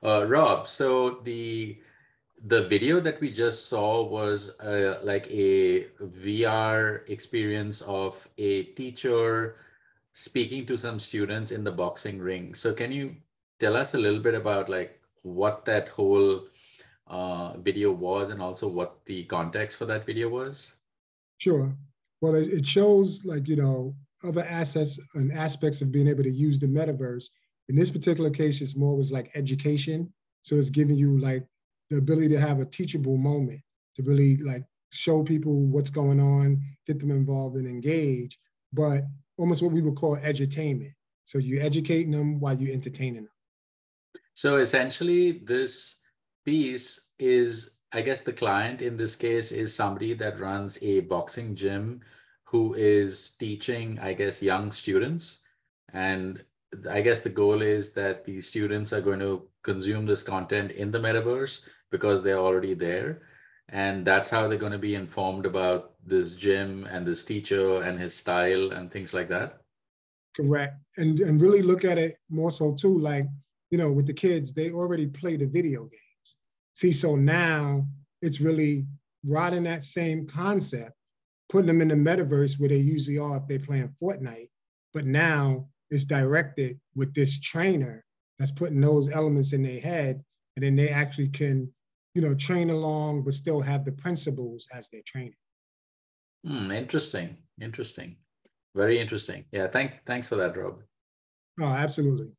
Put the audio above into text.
Rob, so the video that we just saw was like a VR experience of a teacher speaking to some students in the boxing ring. So can you tell us a little bit about like what that whole video was and also what the context for that video was? Sure. Well, it shows like, other assets and aspects of being able to use the metaverse. In this particular case, it's more was like education. So it's giving you like the ability to have a teachable moment to really like show people what's going on, get them involved and engaged, but almost what we would call edutainment. So you're educating them while you're entertaining them. So essentially, this piece is, I guess the client in this case is somebody that runs a boxing gym who is teaching, I guess, young students. And I guess the goal is that the students are going to consume this content in the metaverse because they're already there. And that's how they're going to be informed about this gym and this teacher and his style and things like that. Correct. And really look at it more so too, like, with the kids, they already play the video games. See, so now it's really riding that same concept, putting them in the metaverse where they usually are if they're playing Fortnite. But now it's directed with this trainer that's putting those elements in their head, and then they actually can, train along, but still have the principles as they're training. Interesting. Interesting. Very interesting. Yeah, thanks for that, Rob. Oh, absolutely.